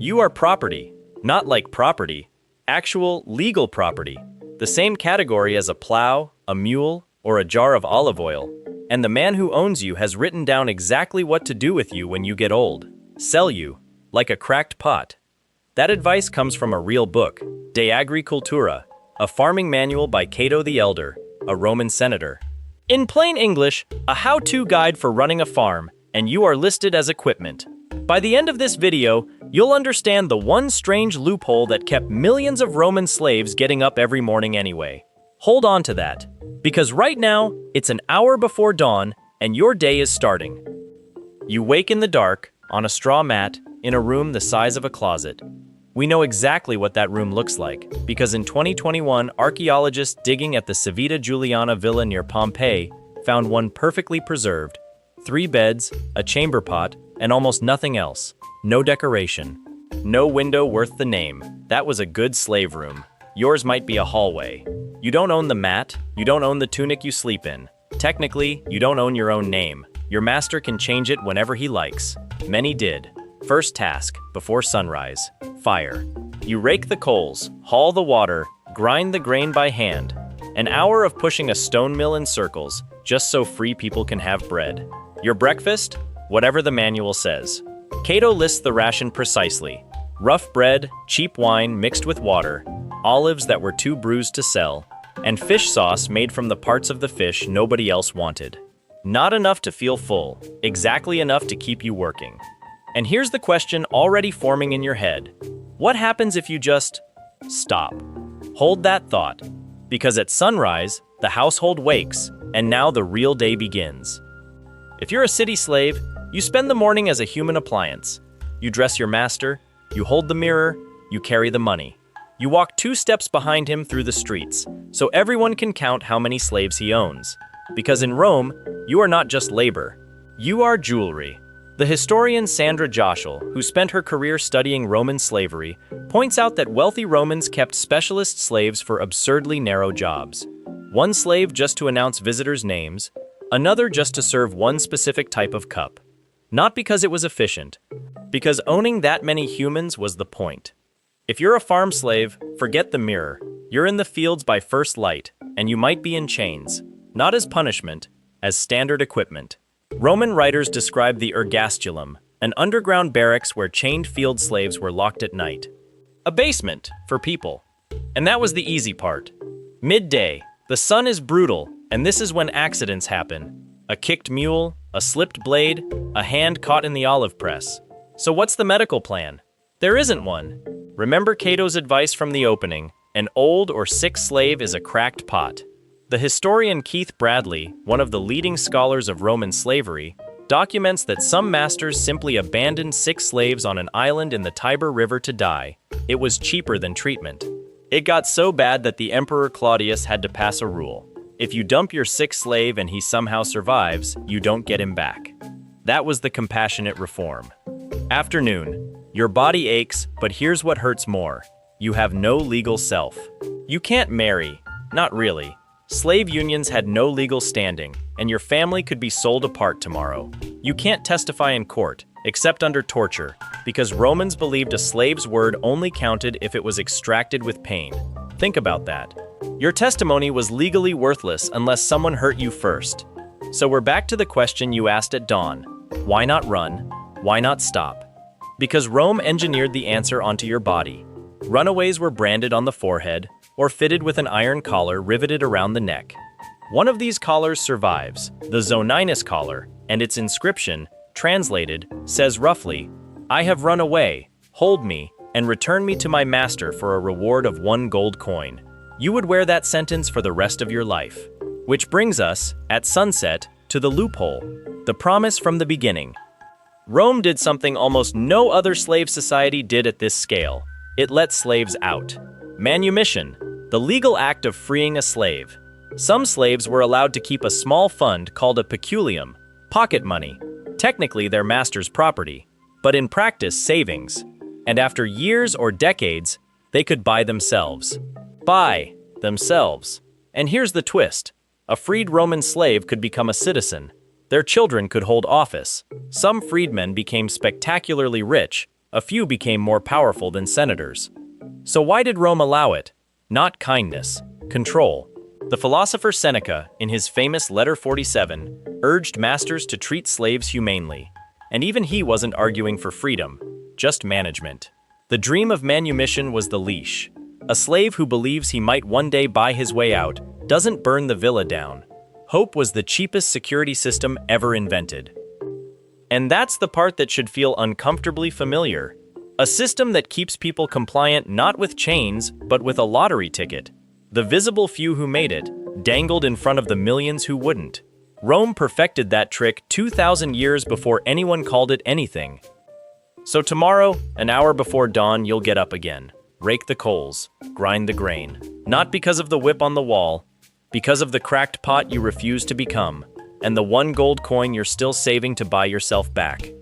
You are property, not like property, actual legal property, the same category as a plow, a mule, or a jar of olive oil, and the man who owns you has written down exactly what to do with you when you get old. Sell you, like a cracked pot. That advice comes from a real book, De Agricultura, a farming manual by Cato the Elder, a Roman senator. In plain English, a how-to guide for running a farm, and you are listed as equipment. By the end of this video, you'll understand the one strange loophole that kept millions of Roman slaves getting up every morning anyway. Hold on to that, because right now, it's an hour before dawn, and your day is starting. You wake in the dark, on a straw mat, in a room the size of a closet. We know exactly what that room looks like, because in 2021, archaeologists digging at the Civita Juliana villa near Pompeii found one perfectly preserved. 3 beds, a chamber pot, and almost nothing else. No decoration. No window worth the name. That was a good slave room. Yours might be a hallway. You don't own the mat, you don't own the tunic you sleep in. Technically, you don't own your own name. Your master can change it whenever he likes. Many did. First task, before sunrise, fire. You rake the coals, haul the water, grind the grain by hand. An hour of pushing a stone mill in circles, just so free people can have bread. Your breakfast? Whatever the manual says. Cato lists the ration precisely. Rough bread, cheap wine mixed with water, olives that were too bruised to sell, and fish sauce made from the parts of the fish nobody else wanted. Not enough to feel full, exactly enough to keep you working. And here's the question already forming in your head. What happens if you just stop? Hold that thought, because at sunrise, the household wakes, and now the real day begins. If you're a city slave, you spend the morning as a human appliance. You dress your master, you hold the mirror, you carry the money. You walk 2 steps behind him through the streets, so everyone can count how many slaves he owns. Because in Rome, you are not just labor, you are jewelry. The historian Sandra Joschel, who spent her career studying Roman slavery, points out that wealthy Romans kept specialist slaves for absurdly narrow jobs. One slave just to announce visitors' names, another just to serve one specific type of cup. Not because it was efficient, because owning that many humans was the point. If you're a farm slave, forget the mirror. You're in the fields by first light, and you might be in chains, not as punishment, as standard equipment. Roman writers describe the ergastulum, an underground barracks where chained field slaves were locked at night. A basement for people. And that was the easy part. Midday, the sun is brutal, and this is when accidents happen. A kicked mule, a slipped blade, a hand caught in the olive press. So what's the medical plan? There isn't one. Remember Cato's advice from the opening, an old or sick slave is a cracked pot. The historian Keith Bradley, one of the leading scholars of Roman slavery, documents that some masters simply abandoned sick slaves on an island in the Tiber River to die. It was cheaper than treatment. It got so bad that the Emperor Claudius had to pass a rule. If you dump your sick slave and he somehow survives, you don't get him back. That was the compassionate reform. Afternoon. Your body aches, but here's what hurts more. You have no legal self. You can't marry. Not really. Slave unions had no legal standing, and your family could be sold apart tomorrow. You can't testify in court, except under torture, because Romans believed a slave's word only counted if it was extracted with pain. Think about that. Your testimony was legally worthless unless someone hurt you first. So we're back to the question you asked at dawn. Why not run? Why not stop? Because Rome engineered the answer onto your body. Runaways were branded on the forehead, or fitted with an iron collar riveted around the neck. One of these collars survives, the Zoninus collar, and its inscription, translated, says roughly, "I have run away, hold me, and return me to my master for a reward of 1 gold coin." You would wear that sentence for the rest of your life. Which brings us, at sunset, to the loophole, the promise from the beginning. Rome did something almost no other slave society did at this scale. It let slaves out. Manumission, the legal act of freeing a slave. Some slaves were allowed to keep a small fund called a peculium, pocket money, technically their master's property, but in practice savings. And after years or decades, they could buy themselves. Buy themselves. And here's the twist. A freed Roman slave could become a citizen. Their children could hold office. Some freedmen became spectacularly rich, a few became more powerful than senators. So why did Rome allow it? Not kindness, control. The philosopher Seneca, in his famous Letter 47, urged masters to treat slaves humanely. And even he wasn't arguing for freedom, just management. The dream of manumission was the leash. A slave who believes he might one day buy his way out doesn't burn the villa down. Hope was the cheapest security system ever invented. And that's the part that should feel uncomfortably familiar. A system that keeps people compliant not with chains, but with a lottery ticket. The visible few who made it, dangled in front of the millions who wouldn't. Rome perfected that trick 2,000 years before anyone called it anything. So tomorrow, an hour before dawn, you'll get up again. Rake the coals, grind the grain. Not because of the whip on the wall, because of the cracked pot you refuse to become, and the one gold coin you're still saving to buy yourself back.